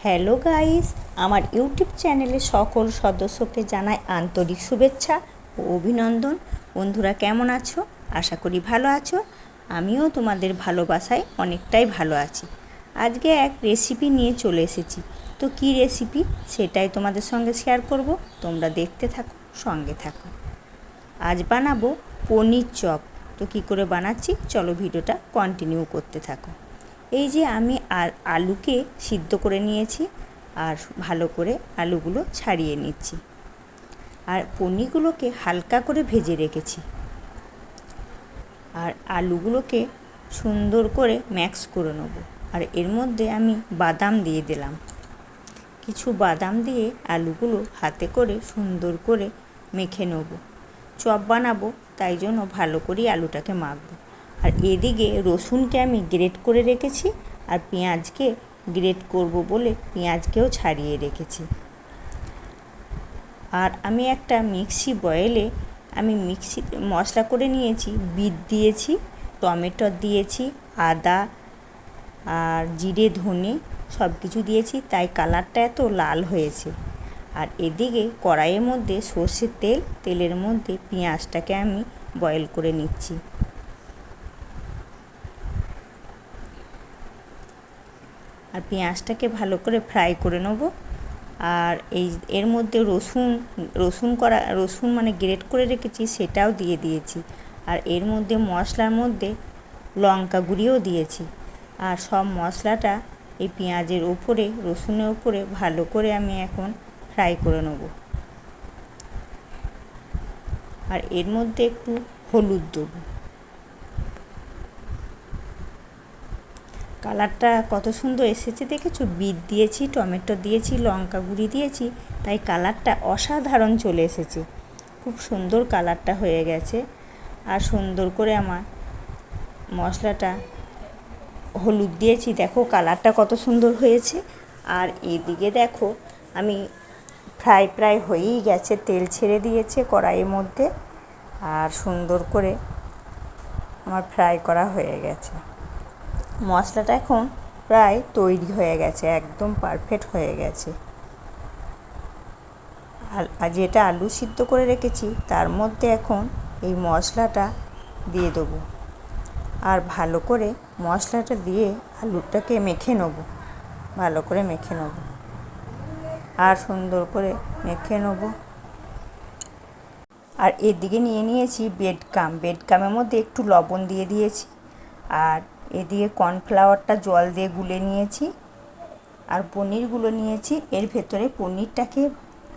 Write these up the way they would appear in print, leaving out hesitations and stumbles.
Hello guys, আমার YouTube চ্যানেলে সকল সদস্যকে জানাই আন্তরিক শুভেচ্ছা ও অভিনন্দন। বন্ধুরা কেমন আছো? আশা করি ভালো আছো। আমিও তোমাদের ভালোবাসায় অনেকটাই ভালো আছি। আজকে এক রেসিপি নিয়ে চলে এসেছি। তো কী রেসিপি সেটাই তোমাদের সঙ্গে শেয়ার করব। তোমরা দেখতে থাকো, সঙ্গে থাকো। আজ বানাবো পনির চপ। তো কী করে বানাচ্ছি চলো ভিডিওটা কন্টিনিউ করতে থাকো। এই যে আমি আলুকে সিদ্ধ করে নিয়েছি আর ভালো করে আলুগুলো ছাড়িয়ে নিচ্ছি, আর পনিরগুলোকে হালকা করে ভেজে রেখেছি, আর আলুগুলোকে সুন্দর করে ম্যাক্স করে নেব। আর এর মধ্যে আমি বাদাম দিয়ে দিলাম, কিছু বাদাম দিয়ে আলুগুলো হাতে করে সুন্দর করে মেখে নেব। চপ বানাবো তাই জন্য ভালো করে আলুটাকে মাখবো। আর এদিকে রসুনকে আমি গ্রেট করে রেখেছি, আর পেঁয়াজকে গ্রেট করব বলে পেঁয়াজকেও ছাড়িয়ে রেখেছি। আর আমি একটা মিক্সি বয়েলে মিক্সি মশলা করে নিয়েছি, বিট দিয়েছি, টমেটো দিয়েছি, আদা আর জিরে ধনে সব কিছু দিয়েছি, তাই কালারটা এত লাল হয়েছে। আর এদিকে কড়াইয়ের মধ্যে সর্ষের তেলের মধ্যে পেঁয়াজটাকে আমি বয়েল করে নিচ্ছি। আর পেঁয়াজটাকে ভালো করে ফ্রাই করে নেব। আর এর মধ্যে রসুন মানে গ্রেট করে রেখেছি সেটাও দিয়ে দিয়েছি। আর এর মধ্যে মশলার মধ্যে লঙ্কা গুঁড়িও দিয়েছি। আর সব মশলাটা এই পেঁয়াজের ওপরে রসুনের ওপরে ভালো করে আমি এখন ফ্রাই করে নেব। আর এর মধ্যে একটু হলুদ দেবো। কালারটা কত সুন্দর এসেছে দেখেছো? বিট দিয়েছি, টমেটো দিয়েছি, লঙ্কা গুঁড়ি দিয়েছি, তাই কালারটা অসাধারণ চলে এসেছে। খুব সুন্দর কালারটা হয়ে গেছে। আর সুন্দর করে আমার মশলাটা হলুদ দিয়েছি, দেখো কালারটা কত সুন্দর হয়েছে। আর এদিকে দেখো আমি প্রায় হয়েই গেছে, তেল ছেড়ে দিয়েছে কড়াইয়ের মধ্যে, আর সুন্দর করে আমার ফ্রাই করা হয়ে গেছে। মশলাটা এখন প্রায় তৈরি হয়ে গেছে, একদম পারফেক্ট হয়ে গেছে। আর যেটা আলু সিদ্ধ করে রেখেছি তার মধ্যে এখন এই মশলাটা দিয়ে দেবো। আর ভালো করে মশলাটা দিয়ে আলুটাকে মেখে নেব, ভালো করে মেখে নেব, আর সুন্দর করে মেখে নেব। আর এদিকে নিয়ে নিয়েছি বেডকামের মধ্যে একটু লবণ দিয়ে দিয়েছি। আর এদিকে কর্নফ্লাওয়ারটা জল দিয়ে গুলে নিয়েছি। আর পনিরগুলো নিয়েছি, এর ভেতরে পনিরটাকে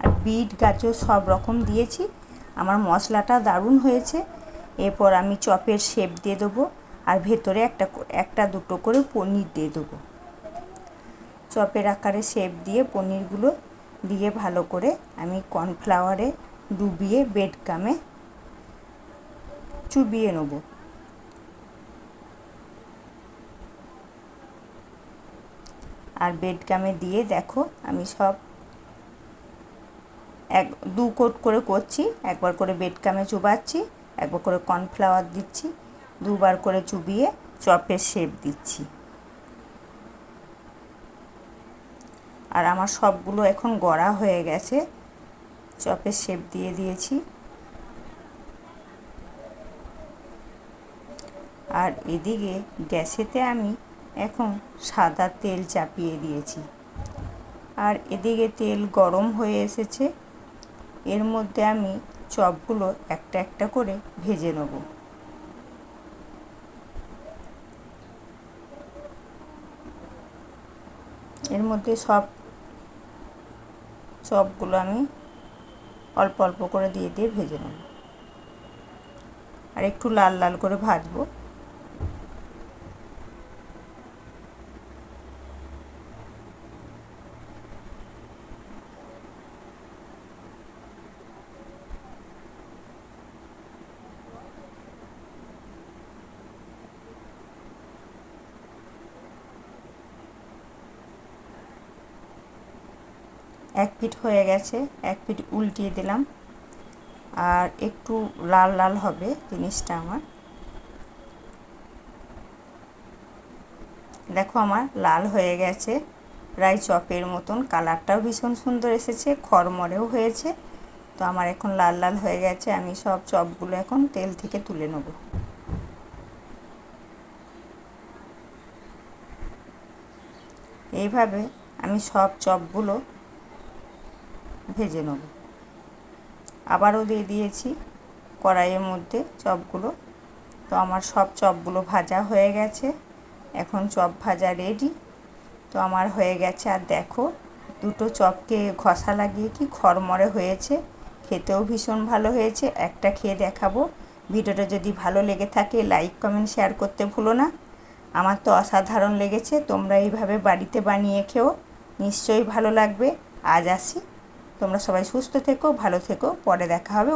আর বিট গাজর সব রকম দিয়েছি। আমার মশলাটা দারুণ হয়েছে। এরপর আমি চপের শেপ দিয়ে দেবো, আর ভেতরে একটা দুটো করে পনির দিয়ে দেবো। চপের আকারে শেপ দিয়ে পনিরগুলো দিয়ে ভালো করে আমি কর্নফ্লাওয়ারে ডুবিয়ে বেডকামে চুবিয়ে নেব। আর বেডকামে দিয়ে দেখো আমি সব দু কোট করে করছি, একবার করে বেডকামে চুবাচ্ছি, একবার করে কর্নফ্লাওয়ার দিচ্ছি, দুবার করে চুবিয়ে চপের শেপ দিচ্ছি। আর আমার সবগুলো এখন গড়া হয়ে গেছে, চপের শেপ দিয়ে দিয়েছি। আর এদিকে গ্যাসেতে আমি এখন সাদা তেল চাপিয়ে দিয়েছি। আর এদিকে তেল গরম হয়ে এসেছে, এর মধ্যে আমি চপগুলো একটা একটা করে ভেজে নেব। এর মধ্যে সব চপগুলো আমি অল্প অল্প করে দিয়ে ভেজে নেব, আর একটু লাল লাল করে ভাজবো। এক পিঠ হয়ে গেছে, এক পিঠ উল্টিয়ে দিলাম। আর একটু লাল লাল হবে জিনিসটা আমার। দেখো আমার লাল হয়ে গেছে, প্রায় চপের মতন, কালারটাও ভীষণ সুন্দর এসেছে, খরমরেও হয়েছে। তো আমার এখন লাল লাল হয়ে গেছে, আমি সব চপগুলো এখন তেল থেকে তুলে নেব। এইভাবে আমি সব চপগুলো ভেজে নেব। আবারও দিয়ে দিয়েছি কড়াইয়ের মধ্যে চপগুলো। তো আমার সব চপগুলো ভাজা হয়ে গেছে, এখন চপ ভাজা রেডি। তো আমার হয়ে গেছে। আর দেখো, দুটো চপকে ঘষা লাগিয়ে কি খরমরে হয়েছে, খেতেও ভীষণ ভালো হয়েছে। একটা খেয়ে দেখাবো। ভিডিওটা যদি ভালো লেগে থাকে লাইক কমেন্ট শেয়ার করতে ভুলো না। আমার তো অসাধারণ লেগেছে, তোমরা এইভাবে বাড়িতে বানিয়ে খেও, নিশ্চয়ই ভালো লাগবে। আজ আসি, তোমরা সবাই সুস্থ থেকো, ভালো থেকো, পরে দেখা হবে।